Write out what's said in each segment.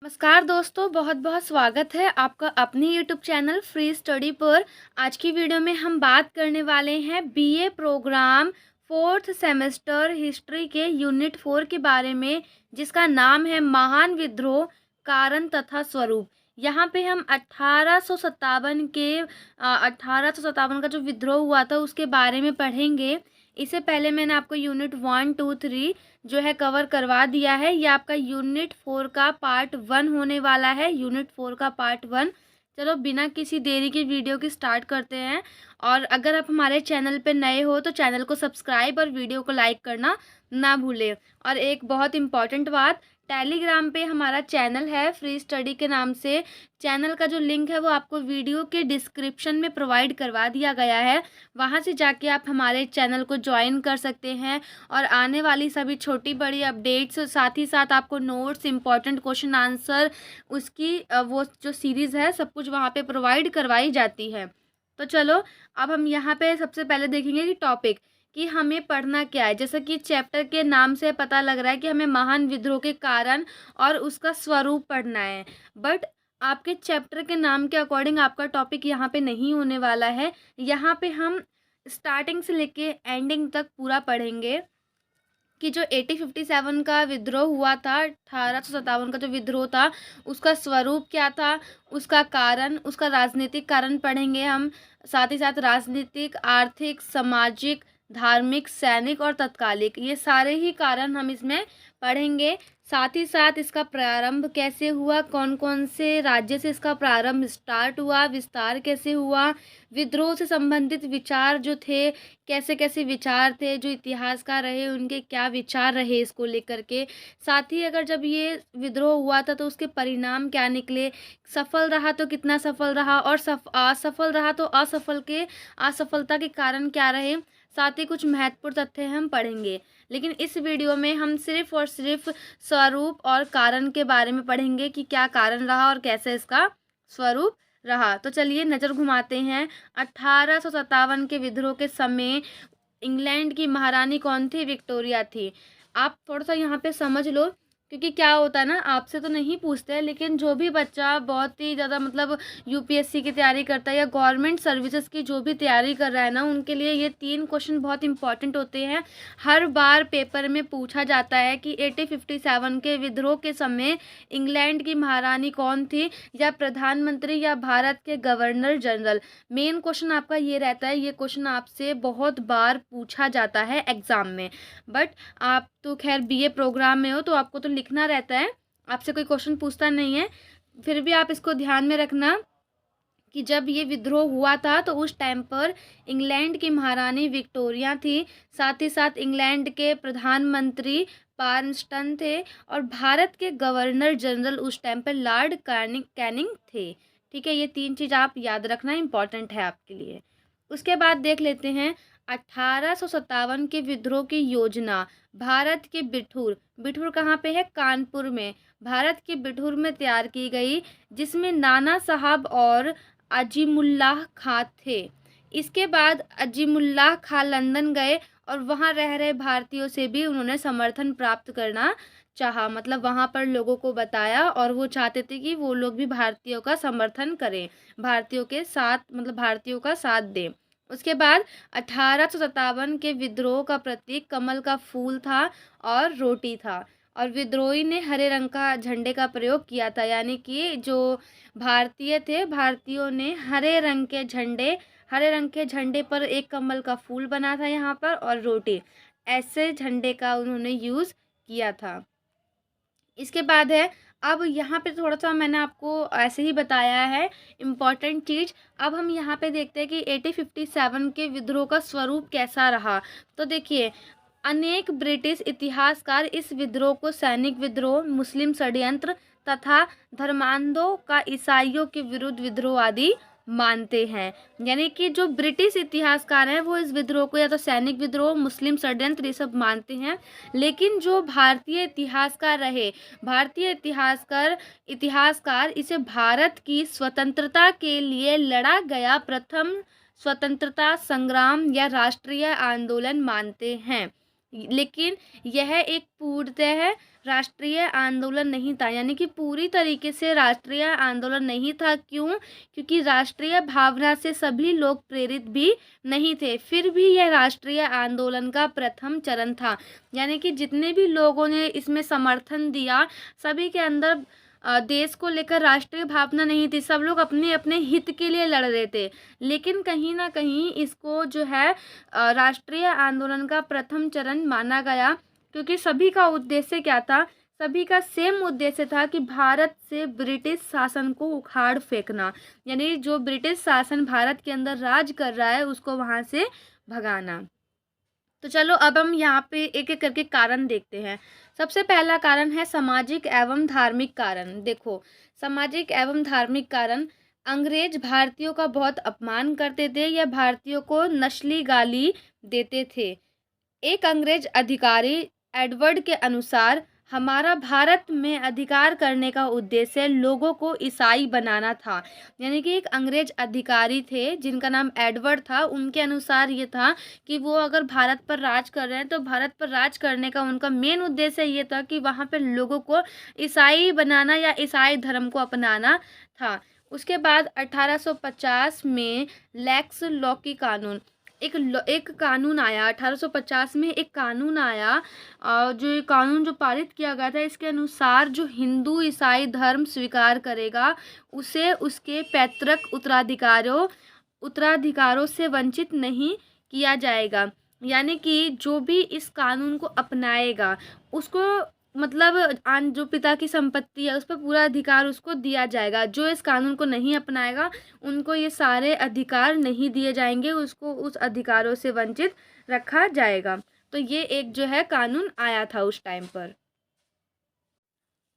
नमस्कार दोस्तों, बहुत बहुत स्वागत है आपका अपने यूट्यूब चैनल फ्री स्टडी पर। आज की वीडियो में हम बात करने वाले हैं BA programme fourth semester history के यूनिट 4 के बारे में, जिसका नाम है महान विद्रोह, कारण तथा स्वरूप। यहाँ पे हम 1857 का जो विद्रोह हुआ था उसके बारे में पढ़ेंगे। इससे पहले मैंने आपको यूनिट 1, 2, 3 जो है कवर करवा दिया है। ये आपका यूनिट 4 का पार्ट 1 होने वाला है। यूनिट 4 का पार्ट 1। चलो बिना किसी देरी की वीडियो की स्टार्ट करते हैं। और अगर आप हमारे चैनल पे नए हो तो चैनल को सब्सक्राइब और वीडियो को लाइक करना ना भूलें। और एक बहुत इम्पॉर्टेंट बात, टेलीग्राम पे हमारा चैनल है फ्री स्टडी के नाम से। चैनल का जो लिंक है वो आपको वीडियो के डिस्क्रिप्शन में प्रोवाइड करवा दिया गया है। वहाँ से जाके आप हमारे चैनल को ज्वाइन कर सकते हैं और आने वाली सभी छोटी बड़ी अपडेट्स, साथ ही साथ आपको नोट्स, इंपॉर्टेंट क्वेश्चन आंसर, उसकी वो जो सीरीज़ है सब कुछ वहाँ पे प्रोवाइड करवाई जाती है। तो चलो अब हम यहाँ पे सबसे पहले देखेंगे कि टॉपिक कि हमें पढ़ना क्या है। जैसा कि चैप्टर के नाम से पता लग रहा है कि हमें महान विद्रोह के कारण और उसका स्वरूप पढ़ना है। बट आपके चैप्टर के नाम के अकॉर्डिंग आपका टॉपिक यहाँ पे नहीं होने वाला है। यहाँ पे हम स्टार्टिंग से लेके एंडिंग तक पूरा पढ़ेंगे कि जो 1857 का विद्रोह हुआ था, 1857 का जो विद्रोह था उसका स्वरूप क्या था, उसका कारण, उसका राजनीतिक कारण पढ़ेंगे हम। साथ ही साथ राजनीतिक, आर्थिक, सामाजिक, धार्मिक, सैनिक और तत्कालिक, ये सारे ही कारण हम इसमें पढ़ेंगे। साथ ही साथ इसका प्रारंभ कैसे हुआ, कौन कौन से राज्य से इसका प्रारंभ स्टार्ट हुआ, विस्तार कैसे हुआ, विद्रोह से संबंधित विचार जो थे, कैसे कैसे विचार थे, जो इतिहासकार रहे उनके क्या विचार रहे इसको लेकर के। साथ ही अगर जब ये विद्रोह हुआ था तो उसके परिणाम क्या निकले, सफल रहा तो कितना सफल रहा, और असफल रहा तो असफलता के कारण क्या रहे। साथ ही कुछ महत्वपूर्ण तथ्य हम पढ़ेंगे। लेकिन इस वीडियो में हम सिर्फ और सिर्फ स्वरूप और कारण के बारे में पढ़ेंगे कि क्या कारण रहा और कैसे इसका स्वरूप रहा। तो चलिए नज़र घुमाते हैं। 1857 के विद्रोह के समय इंग्लैंड की महारानी कौन थी? विक्टोरिया थी। आप थोड़ा सा यहाँ पे समझ लो, क्योंकि क्या होता है ना, आपसे तो नहीं पूछते हैं, लेकिन जो भी बच्चा बहुत ही ज़्यादा मतलब यूपीएससी की तैयारी करता है या गवर्नमेंट सर्विसेज की जो भी तैयारी कर रहा है ना, उनके लिए ये 3 क्वेश्चन बहुत इंपॉर्टेंट होते हैं। हर बार पेपर में पूछा जाता है कि 1857 के विद्रोह के समय इंग्लैंड की महारानी कौन थी, या प्रधानमंत्री, या भारत के गवर्नर जनरल। मेन क्वेश्चन आपका ये रहता है। ये क्वेश्चन आपसे बहुत बार पूछा जाता है एग्ज़ाम में। बट आप तो खैर बीए प्रोग्राम में हो तो आपको तो लिखना रहता है, आपसे कोई क्वेश्चन पूछता नहीं है। फिर भी आप इसको ध्यान में रखना कि जब ये विद्रोह हुआ था तो उस टाइम पर इंग्लैंड की महारानी विक्टोरिया थी। साथ ही साथ इंग्लैंड के प्रधानमंत्री पार्नस्टन थे और भारत के गवर्नर जनरल उस टाइम पर लॉर्ड कैनिंग थे। ठीक है, ये 3 चीज़ आप याद रखना, इंपॉर्टेंट है आपके लिए। उसके बाद देख लेते हैं 1857 के विद्रोह की योजना। भारत के बिठूर, बिठूर कहाँ पे है? कानपुर में। भारत के बिठूर में तैयार की गई, जिसमें नाना साहब और अजीमुल्लाह खां थे। इसके बाद अजीमुल्लाह खां लंदन गए और वहाँ रह रहे भारतीयों से भी उन्होंने समर्थन प्राप्त करना चाहा। मतलब वहाँ पर लोगों को बताया और वो चाहते थे कि वो लोग भी भारतीयों का समर्थन करें, भारतीयों के साथ, मतलब भारतीयों का साथ दें। उसके बाद 1857 के विद्रोह का प्रतीक कमल का फूल था और रोटी था, और विद्रोही ने हरे रंग का झंडे का प्रयोग किया था। यानी कि जो भारतीय थे, भारतीयों ने हरे रंग के झंडे पर एक कमल का फूल बना था यहाँ पर, और रोटी, ऐसे झंडे का उन्होंने यूज़ किया था। इसके बाद है, अब यहाँ पे थोड़ा सा मैंने आपको ऐसे ही बताया है इम्पॉर्टेंट चीज़। अब हम यहाँ पे देखते हैं कि 1857 के विद्रोह का स्वरूप कैसा रहा। तो देखिए, अनेक ब्रिटिश इतिहासकार इस विद्रोह को सैनिक विद्रोह, मुस्लिम षड्यंत्र तथा धर्मांधों का ईसाइयों के विरुद्ध विद्रोह आदि मानते हैं। यानी कि जो ब्रिटिश इतिहासकार हैं वो इस विद्रोह को या तो सैनिक विद्रोह, मुस्लिम षड्यंत्र, ये सब मानते हैं। लेकिन जो भारतीय इतिहासकार रहे, भारतीय इतिहासकार इसे भारत की स्वतंत्रता के लिए लड़ा गया प्रथम स्वतंत्रता संग्राम या राष्ट्रीय आंदोलन मानते हैं। लेकिन यह एक पूर्णतः राष्ट्रीय आंदोलन नहीं था, यानी कि पूरी तरीके से राष्ट्रीय आंदोलन नहीं था। क्यों? क्योंकि राष्ट्रीय भावना से सभी लोग प्रेरित भी नहीं थे, फिर भी यह राष्ट्रीय आंदोलन का प्रथम चरण था। यानी कि जितने भी लोगों ने इसमें समर्थन दिया, सभी के अंदर देश को लेकर राष्ट्रीय भावना नहीं थी, सब लोग अपने अपने हित के लिए लड़ रहे थे। लेकिन कहीं ना कहीं इसको जो है राष्ट्रीय आंदोलन का प्रथम चरण माना गया, क्योंकि सभी का उद्देश्य क्या था? सभी का सेम उद्देश्य था कि भारत से ब्रिटिश शासन को उखाड़ फेंकना, यानी जो ब्रिटिश शासन भारत के अंदर राज कर रहा है उसको वहाँ से भगाना। तो चलो अब हम यहाँ पे एक एक करके कारण देखते हैं। सबसे पहला कारण है सामाजिक एवं धार्मिक कारण। देखो, सामाजिक एवं धार्मिक कारण, अंग्रेज भारतीयों का बहुत अपमान करते थे या भारतीयों को नस्ली गाली देते थे। एक अंग्रेज अधिकारी एडवर्ड के अनुसार हमारा भारत में अधिकार करने का उद्देश्य लोगों को ईसाई बनाना था। यानी कि एक अंग्रेज अधिकारी थे जिनका नाम एडवर्ड था, उनके अनुसार ये था कि वो अगर भारत पर राज कर रहे हैं तो भारत पर राज करने का उनका मेन उद्देश्य ये था कि वहाँ पर लोगों को ईसाई बनाना या ईसाई धर्म को अपनाना था। उसके बाद 1850 में लैक्स लॉकी कानून, एक कानून आया। 1850 में एक कानून आया, जो ये कानून जो पारित किया गया था, इसके अनुसार जो हिंदू ईसाई धर्म स्वीकार करेगा उसे उसके पैतृक उत्तराधिकारों से वंचित नहीं किया जाएगा। यानी कि जो भी इस कानून को अपनाएगा उसको मतलब जो पिता की संपत्ति है उस पर पूरा अधिकार उसको दिया जाएगा। जो इस कानून को नहीं अपनाएगा उनको ये सारे अधिकार नहीं दिए जाएंगे, उसको उस अधिकारों से वंचित रखा जाएगा। तो ये एक जो है कानून आया था उस टाइम पर।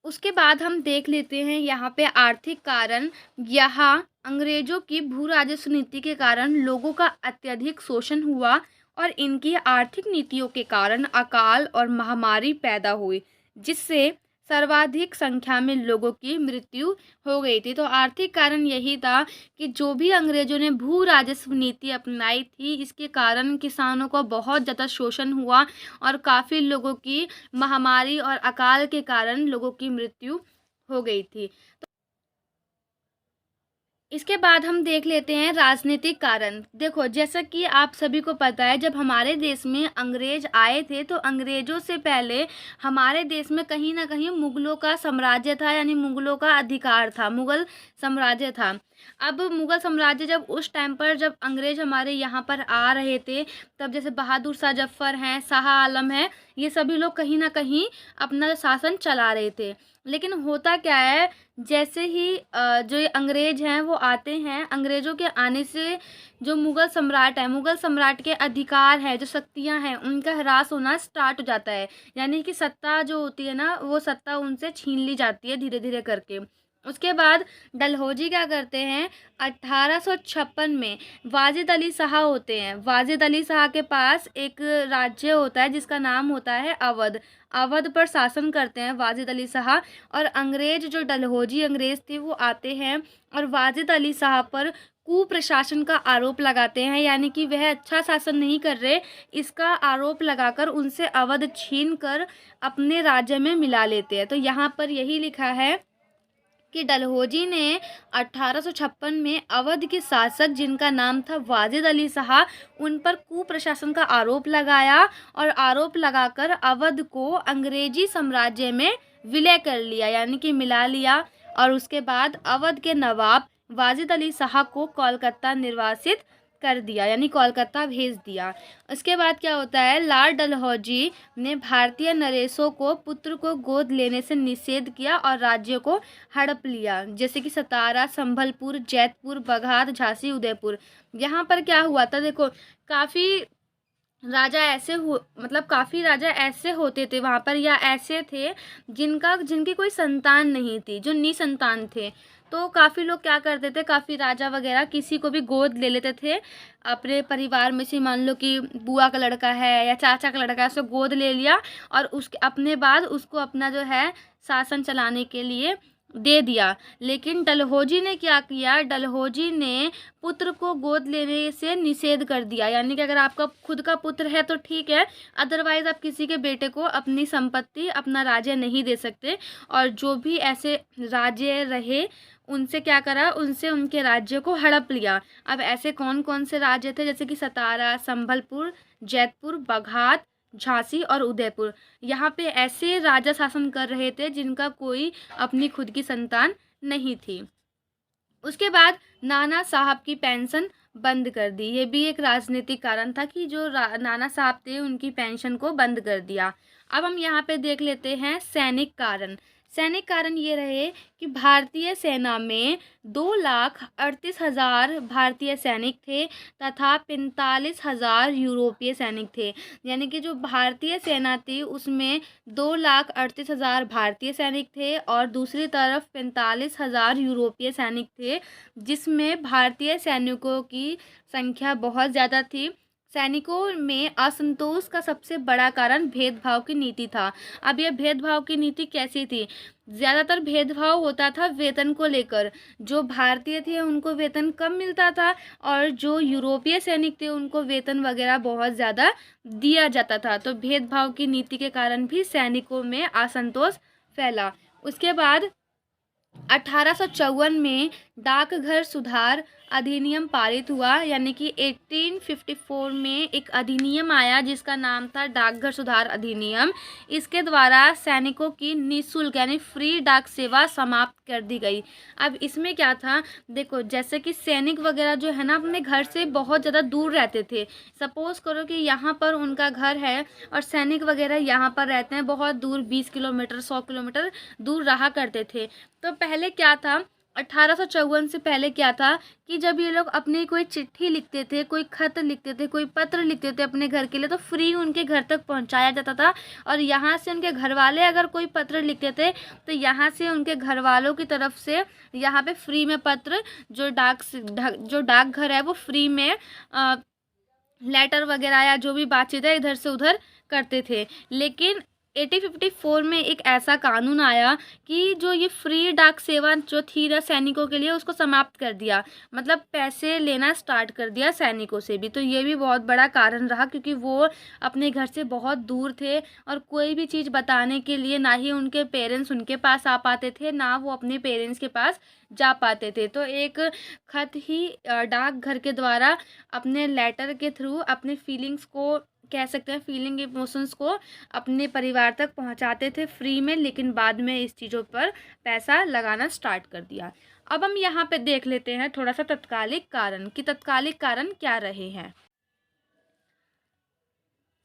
उसके बाद हम देख लेते हैं यहाँ पे आर्थिक कारण। यहाँ अंग्रेजों की भू राजस्व नीति के कारण लोगों का अत्यधिक शोषण हुआ और इनकी आर्थिक नीतियों के कारण अकाल और महामारी पैदा हुई, जिससे सर्वाधिक संख्या में लोगों की मृत्यु हो गई थी। तो आर्थिक कारण यही था कि जो भी अंग्रेजों ने भू राजस्व नीति अपनाई थी, इसके कारण किसानों को बहुत ज़्यादा शोषण हुआ और काफ़ी लोगों की महामारी और अकाल के कारण लोगों की मृत्यु हो गई थी। इसके बाद हम देख लेते हैं राजनीतिक कारण। देखो, जैसा कि आप सभी को पता है, जब हमारे देश में अंग्रेज आए थे तो अंग्रेजों से पहले हमारे देश में कहीं ना कहीं मुगलों का साम्राज्य था, यानी मुगलों का अधिकार था, मुगल साम्राज्य था। अब मुगल साम्राज्य जब उस टाइम पर जब अंग्रेज हमारे यहाँ पर आ रहे थे, तब जैसे बहादुर शाह जफ़र हैं, शाह आलम है, ये सभी लोग कहीं ना कहीं अपना शासन चला रहे थे। लेकिन होता क्या है, जैसे ही जो ये अंग्रेज हैं वो आते हैं, अंग्रेज़ों के आने से जो मुग़ल सम्राट है, मुग़ल सम्राट के अधिकार है, जो शक्तियां हैं, उनका ह्रास होना स्टार्ट हो जाता है। यानी कि सत्ता जो होती है ना, वो सत्ता उनसे छीन ली जाती है धीरे धीरे करके। उसके बाद डलहौजी क्या करते हैं, 1856 में वाजिद अली शाह होते हैं। वाजिद अली शाह के पास एक राज्य होता है जिसका नाम होता है अवध। अवध पर शासन करते हैं वाजिद अली शाह, और अंग्रेज जो डलहौजी अंग्रेज थे वो आते हैं और वाजिद अली शाह पर कुप्रशासन का आरोप लगाते हैं, यानी कि वह अच्छा शासन नहीं कर रहे, इसका आरोप लगाकर उनसे अवध छीन कर अपने राज्य में मिला लेते हैं। तो यहाँ पर यही लिखा है कि डलहौजी ने 1856 में अवध के शासक जिनका नाम था वाजिद अली शाह, उन पर कुप्रशासन का आरोप लगाया और आरोप लगाकर अवध को अंग्रेजी साम्राज्य में विलय कर लिया, यानी कि मिला लिया। और उसके बाद अवध के नवाब वाजिद अली शाह को कोलकाता निर्वासित कर दिया, यानी कोलकाता भेज दिया। उसके बाद क्या होता है, लॉर्ड डलहौजी ने भारतीय नरेशों को पुत्र को गोद लेने से निषेध किया और राज्यों को हड़प लिया, जैसे कि सतारा, संभलपुर, जैतपुर, बघात, झांसी, उदयपुर। यहाँ पर क्या हुआ था, देखो काफ़ी राजा काफ़ी राजा ऐसे होते थे वहाँ पर, या ऐसे थे जिनकी कोई संतान नहीं थी, जो निसंतान थे। तो काफ़ी लोग क्या करते थे, काफ़ी राजा वगैरह किसी को भी गोद ले लेते थे अपने परिवार में से। मान लो कि बुआ का लड़का है या चाचा का लड़का है, उसको गोद ले लिया और उसके अपने बाद उसको अपना जो है शासन चलाने के लिए दे दिया। लेकिन डलहौजी ने क्या किया, डलहौजी ने पुत्र को गोद लेने से निषेध कर दिया। यानी कि अगर आपका खुद का पुत्र है तो ठीक है, अदरवाइज आप किसी के बेटे को अपनी संपत्ति, अपना राज्य नहीं दे सकते। और जो भी ऐसे राज्य रहे उनसे क्या करा, उनसे उनके राज्य को हड़प लिया। अब ऐसे कौन कौन से राज्य थे, जैसे कि सतारा, संभलपुर, जैतपुर, बघात, झांसी और उदयपुर। यहाँ पे ऐसे राजा शासन कर रहे थे जिनका कोई अपनी खुद की संतान नहीं थी। उसके बाद नाना साहब की पेंशन बंद कर दी। ये भी एक राजनीतिक कारण था कि जो नाना साहब थे उनकी पेंशन को बंद कर दिया। अब हम यहाँ पे देख लेते हैं सैनिक कारण। सैनिक कारण ये रहे कि भारतीय सेना में 2,38,000 भारतीय सैनिक थे तथा 45,000 यूरोपीय सैनिक थे। यानी कि जो भारतीय सेना थी उसमें 2,38,000 भारतीय सैनिक थे और दूसरी तरफ 45,000 यूरोपीय सैनिक थे, जिसमें भारतीय सैनिकों की संख्या बहुत ज़्यादा थी। सैनिकों में असंतोष का सबसे बड़ा कारण भेदभाव की नीति था। अब यह भेदभाव की नीति कैसी थी? ज़्यादातर भेदभाव होता था वेतन को लेकर। जो भारतीय थे उनको वेतन कम मिलता था और जो यूरोपीय सैनिक थे उनको वेतन वगैरह बहुत ज़्यादा दिया जाता था। तो भेदभाव की नीति के कारण भी सैनिकों में असंतोष फैला। उसके बाद 1854 में डाकघर सुधार अधिनियम पारित हुआ। यानी कि 1854 में एक अधिनियम आया जिसका नाम था डाकघर सुधार अधिनियम। इसके द्वारा सैनिकों की निःशुल्क यानी फ्री डाक सेवा समाप्त कर दी गई। अब इसमें क्या था, देखो जैसे कि सैनिक वगैरह जो है ना अपने घर से बहुत ज़्यादा दूर रहते थे। सपोज़ करो कि यहाँ पर उनका घर है और सैनिक वगैरह यहाँ पर रहते हैं बहुत दूर, 20 किलोमीटर 100 किलोमीटर दूर रहा करते थे। तो पहले क्या था, 1854 से पहले क्या था कि जब ये लोग अपनी कोई चिट्ठी लिखते थे, कोई खत लिखते थे, कोई पत्र लिखते थे अपने घर के लिए, तो फ्री उनके घर तक पहुंचाया जाता था। और यहाँ से उनके घर वाले अगर कोई पत्र लिखते थे तो यहाँ से उनके घर वालों की तरफ से यहाँ पे फ्री में पत्र, जो डाकघर है वो फ्री में लेटर वगैरह या जो भी बातचीत है इधर से उधर करते थे। लेकिन 1854 में एक ऐसा कानून आया कि जो ये फ्री डाक सेवा जो थी ना सैनिकों के लिए, उसको समाप्त कर दिया। मतलब पैसे लेना स्टार्ट कर दिया सैनिकों से भी। तो ये भी बहुत बड़ा कारण रहा क्योंकि वो अपने घर से बहुत दूर थे और कोई भी चीज़ बताने के लिए ना ही उनके पेरेंट्स उनके पास आ पाते थे, ना वो अपने पेरेंट्स के पास जा पाते थे। तो एक खत ही डाकघर के द्वारा अपने लेटर के थ्रू अपने फीलिंग्स को, कह सकते हैं फीलिंग इमोशंस को, अपने परिवार तक पहुंचाते थे फ्री में। लेकिन बाद में इस चीज़ों पर पैसा लगाना स्टार्ट कर दिया। अब हम यहाँ पे देख लेते हैं थोड़ा सा तत्कालिक कारण कि तत्कालिक कारण क्या रहे हैं।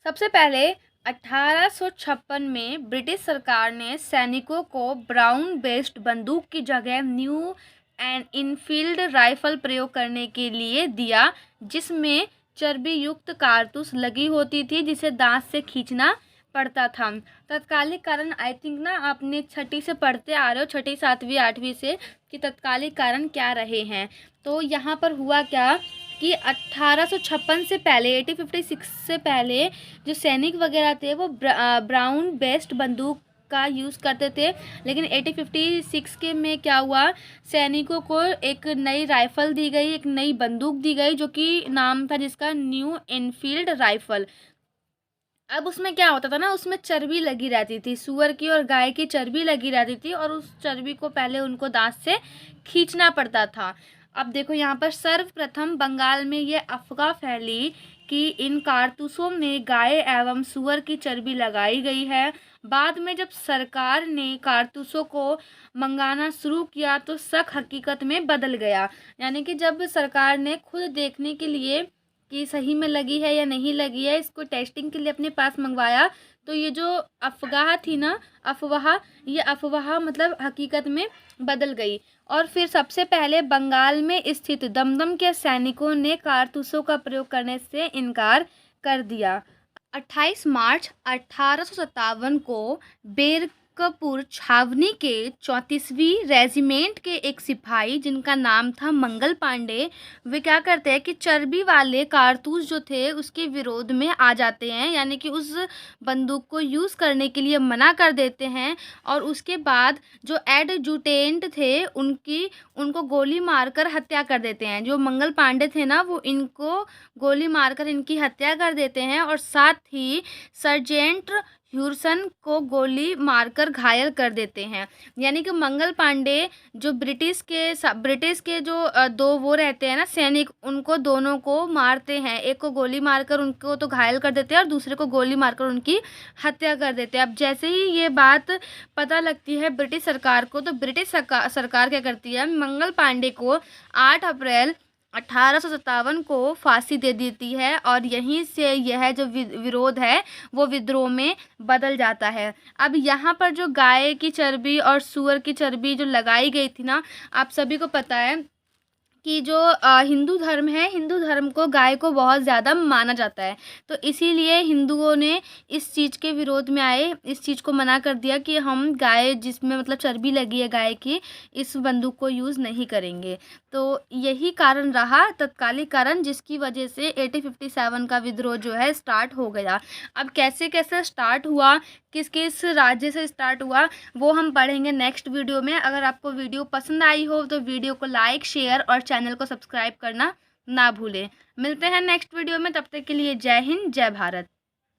सबसे पहले 1856 में ब्रिटिश सरकार ने सैनिकों को ब्राउन बेस्ड बंदूक की जगह न्यू एंड इनफील्ड राइफल प्रयोग करने के लिए दिया, जिसमें चर्बी युक्त कारतूस लगी होती थी जिसे दांत से खींचना पड़ता था। तत्कालिक कारण आई थिंक ना आपने छठी से पढ़ते आ रहे हो, छठी 7वीं 8वीं से, कि तत्कालिक कारण क्या रहे हैं। तो यहाँ पर हुआ क्या कि 1856 से पहले, 1856 से पहले जो सैनिक वगैरह थे वो ब्राउन बेस्ड बंदूक का यूज़ करते थे। लेकिन 1856 के में क्या हुआ, सैनिकों को एक नई राइफ़ल दी गई, एक नई बंदूक दी गई जो कि नाम था जिसका न्यू एनफील्ड राइफ़ल। अब उसमें क्या होता था ना, उसमें चर्बी लगी रहती थी, सुअर की और गाय की चर्बी लगी रहती थी और उस चर्बी को पहले उनको दांत से खींचना पड़ता था। अब देखो यहाँ पर सर्वप्रथम बंगाल में ये अफवाह फैली कि इन कारतूसों में गाय एवं सुअर की चर्बी लगाई गई है। बाद में जब सरकार ने कारतूसों को मंगाना शुरू किया तो शक हकीकत में बदल गया। यानी कि जब सरकार ने खुद देखने के लिए कि सही में लगी है या नहीं लगी है, इसको टेस्टिंग के लिए अपने पास मंगवाया, तो ये जो अफवाह थी ना, ये अफवाह मतलब हकीकत में बदल गई। और फिर सबसे पहले बंगाल में स्थित दमदम के सैनिकों ने कारतूसों का प्रयोग करने से इनकार कर दिया। 28 मार्च 1857 को कपूर छावनी के 34वीं रेजिमेंट के एक सिपाही जिनका नाम था मंगल पांडे, वे क्या करते हैं कि चर्बी वाले कारतूस जो थे उसके विरोध में आ जाते हैं, यानी कि उस बंदूक को यूज़ करने के लिए मना कर देते हैं। और उसके बाद जो एडजुटेंट थे उनको गोली मारकर हत्या कर देते हैं। जो मंगल पांडे थे ना, वो इनको गोली मारकर इनकी हत्या कर देते हैं और साथ ही सर्जेंट ह्यूरसन को गोली मारकर घायल कर देते हैं। यानी कि मंगल पांडे जो ब्रिटिश के जो दो वो रहते हैं ना सैनिक, उनको दोनों को मारते हैं। एक को गोली मारकर उनको तो घायल कर देते हैं और दूसरे को गोली मारकर उनकी हत्या कर देते हैं। अब जैसे ही ये बात पता लगती है ब्रिटिश सरकार को, तो ब्रिटिश सरकार क्या करती है, मंगल पांडे को 8 अप्रैल 1857 को फांसी दे देती है और यहीं से यह जो विरोध है वो विद्रोह में बदल जाता है। अब यहाँ पर जो गाय की चर्बी और सूअर की चर्बी जो लगाई गई थी ना, आप सभी को पता है कि जो हिंदू धर्म है, हिंदू धर्म को गाय को बहुत ज़्यादा माना जाता है। तो इसीलिए हिंदुओं ने इस चीज़ के विरोध में आए, इस चीज़ को मना कर दिया कि हम गाय जिसमें मतलब चर्बी लगी है गाय की, इस बंदूक को यूज़ नहीं करेंगे। तो यही कारण रहा, तत्कालिक कारण, जिसकी वजह से 1857 का विद्रोह जो है स्टार्ट हो गया। अब कैसे कैसे स्टार्ट हुआ, किस किस राज्य से स्टार्ट हुआ, वो हम पढ़ेंगे नेक्स्ट वीडियो में। अगर आपको वीडियो पसंद आई हो तो वीडियो को लाइक, शेयर और चैनल को सब्सक्राइब करना ना भूलें। मिलते हैं नेक्स्ट वीडियो में, तब तक के लिए जय हिंद, जय भारत।